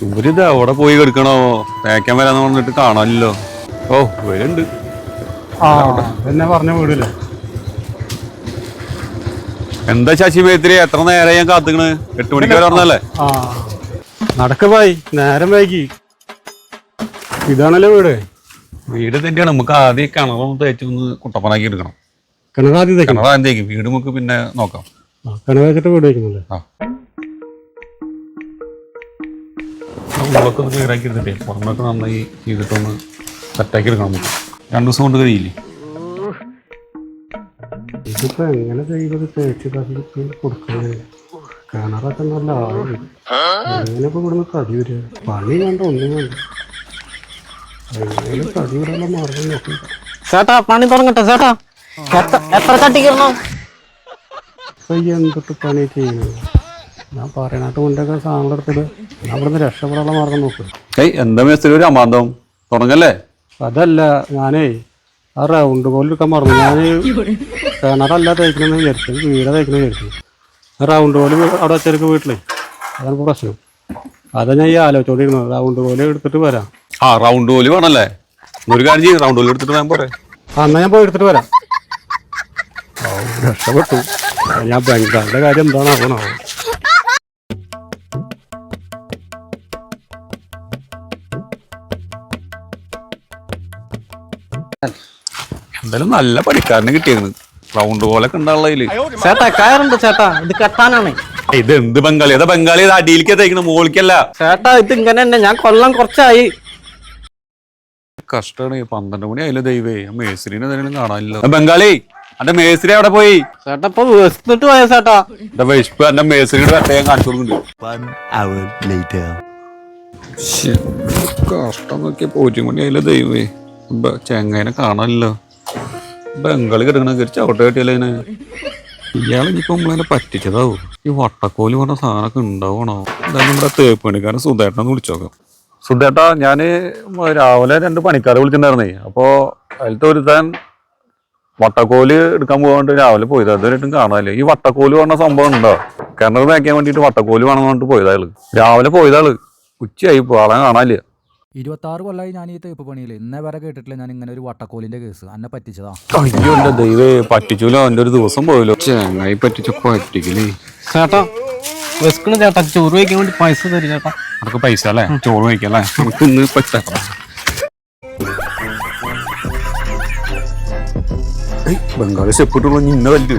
ഇവരിത് എവിടെ പോയി കിടക്കണോ? തേക്കാൻ വരാന്ന് പറഞ്ഞിട്ട് കാണാനില്ലോ. ഓ വരുന്നുണ്ട്. എന്നെ പറഞ്ഞ വീടില്ല. എന്താ ശശി മേത്രി, എത്ര നേരം ഞാൻ കാത്തുക്കണ്? 8 മണിക്ക് വരാറുന്നല്ലേ? നടക്ക് പോയി, നേരം വൈകി. ഇതാണല്ലോ വീട്. വീട് തന്നെയാണ്. നമുക്ക് ആദ്യം കിണറൊന്ന് തേച്ചൊന്ന് കുട്ടപ്പനാക്കി എടുക്കണം. കിണറാദ്യം കിണറാദ്യം തേക്കും, വീട് നമുക്ക് പിന്നെ നോക്കാം. കിണർ വെച്ചിട്ട് വീട് വയ്ക്കുന്നില്ലേ? ഉള്ളൊക്കെ ഒന്ന് ക്ലിയറാക്കി എടുത്തിട്ടേ പുറമൊക്കെ നന്നായി ചെയ്തിട്ടൊന്ന് സെറ്റാക്കി എടുക്കണം. നമുക്ക് 2 ദിവസം കൊണ്ട് കഴിയില്ലേ? ഇതിപ്പോ എങ്ങനെ ചെയ്തത്? തേച്ച് തന്നിട്ട് കൊടുക്കുന്നത് കിണറൊക്കെ നല്ല ആള്. എങ്ങനെയൊക്കെ ഇവിടുന്ന് തടി വരിക? പണി വേണ്ട, ഒന്നും വേണ്ട. എങ്ങനെ തടി വരാനുള്ള മാർഗം നോക്കില്ല. ചേട്ടാ പണി തുടങ്ങട്ടെ ചേട്ടാ. എത്ര ചട്ടിക്കണം? എന്തൊട്ട് പണി ചെയ്യുന്നത്? ഞാൻ പറയാനായിട്ട് കൊണ്ടൊക്കെ സാധനം എടുത്തിട്ട് ഞാൻ ഇവിടുന്ന് രക്ഷപ്പെടാനുള്ള മാർഗം നോക്കുക. എന്താ മേസ്ത്രി ഒരു അമാന്തം? തുടങ്ങല്ലേ? അതല്ല, ഞാനേ ആ റൗണ്ട് പോലെ എടുക്കാൻ മറന്നു. ഞാൻ കിണറല്ല തേക്കണമെന്ന് വിചാരിച്ചു, വീട് തേക്കണമെന്ന് വിചാരിച്ചു. ആ റൗണ്ട് പോലെ അവിടെ വെച്ചെടുക്ക് വീട്ടിലേ, അതാണ് പ്രശ്നം. അതാ ഞാൻ ഈ ആലോചിച്ചോണ്ടിരുന്നത്. റൗണ്ട് പോലെ എടുത്തിട്ട് വരാം. റൗണ്ട് കോല് വേണല്ലേ? ഒരു കാര്യം ചെയ്യും, റൗണ്ട് കോല് എടുത്തിട്ട് ഞാൻ പോരെ. എന്നാ ഞാൻ പോയി എടുത്തിട്ട് വരാം. രക്ഷപ്പെട്ടു. ഞാൻ ബംഗാളിന്റെ കാര്യം എന്താണ് ആവണോ? എന്തായാലും നല്ല പണിക്കാരനെ കിട്ടിയത്. റൗണ്ട് കോലൊക്കെ ഉണ്ടാവുള്ളതില്. ചേട്ടാ കയറുണ്ട് ചേട്ടാ, ഇത് കെട്ടാനാണ്. ഇത് എന്ത് ബംഗാളി? ഏതാ ബംഗാളി? ഇത് അടിയിലേക്ക് തേക്കണ, മോളിക്കല്ല. ചേട്ടാ ഇത് ഇങ്ങനെ തന്നെ, ഞാൻ കൊല്ലം കുറച്ചായി. കഷ്ടാണ്. 12 മണി ആയില്ല ദൈവേ. മേസ്ത്രീനെ എന്തെങ്കിലും കാണാനില്ല. ബംഗാളി, എന്റെ മേസ്ത്രി അവിടെ പോയി? ചേട്ടാ ഇപ്പൊ വെച്ചിട്ട് പോയ ചേട്ടാ. എന്റെ വിശപ്പ് എന്റെ മേസ്ത്രിയുടെ വെട്ടയം കാണിച്ചു കൊടുക്കുന്നുണ്ട്. കഷ്ടം നോക്കിയ 0 മണി ആയില്ല ദൈവേ. ചെങ്ങായിനെ കാണാനില്ലോ. ബംഗാളി കിടക്കണ ചവിട്ട കെട്ടിയല്ലേ അതിന്. ഇയാളിപ്പോ നമ്മളതിനെ പറ്റിച്ചതാവും. ഈ വട്ടക്കോല് പറഞ്ഞ സാധനമൊക്കെ ഉണ്ടാവണോ? എന്തായാലും നമ്മുടെ തേപ്പ് പണിക്കാരൻ സുധേട്ടനെ വിളിച്ചോക്കാം. സുധേട്ടാ, ഞാന് രാവിലെ 2 പണിക്കാരെ വിളിച്ചിട്ടുണ്ടായിരുന്നേ. അപ്പൊ അതിലത്തെ ഒരുത്താൻ വട്ടക്കോല് എടുക്കാൻ പോകാണ്ട് രാവിലെ പോയത്. അതുവരെയായിട്ടും കാണാനില്ല. ഈ വട്ടക്കോല് പറഞ്ഞ സംഭവം ഉണ്ടോ? കിണർ തേക്കാൻ വേണ്ടിട്ട് വട്ടക്കോല് വേണമെന്ന് പറഞ്ഞിട്ട് പോയതാള്. രാവിലെ പോയതാള്, ഉച്ചയായി ആളെ കാണാനില്ല. 26 കൊല്ലമായി ഞാൻ ഈ തേപ്പ് പണിയിൽ ഇന്നേ വരെ കേട്ടിട്ടില്ല ഞാൻ ഇങ്ങനെ ഒരു വട്ടക്കോലിന്റെ കേസ്. അന്നെ പറ്റിച്ചതാ. അയ്യോ എന്റെ ദൈവേ, പറ്റിച്ചൂലോ. എന്റെ ഒരു ദിവസം പോയല്ലോ. ചെങ്ങായി പറ്റിച്ച പറ്റിക്കലേ. ചേട്ടാ വെസ്കണ് ചേട്ടാ, ചോറ് വയ്ക്കാൻ വേണ്ടി പൈസ തരും ചേട്ടാ. നമുക്ക് പൈസ അല്ലേ? ചോറ് വയ്ക്കല്ലേ? നമുക്ക് ഇന്ന് പറ്റാ. ബംഗാളി സ്റ്റെപ്പിട്ടുള്ള ഇന്ന വല്ലു.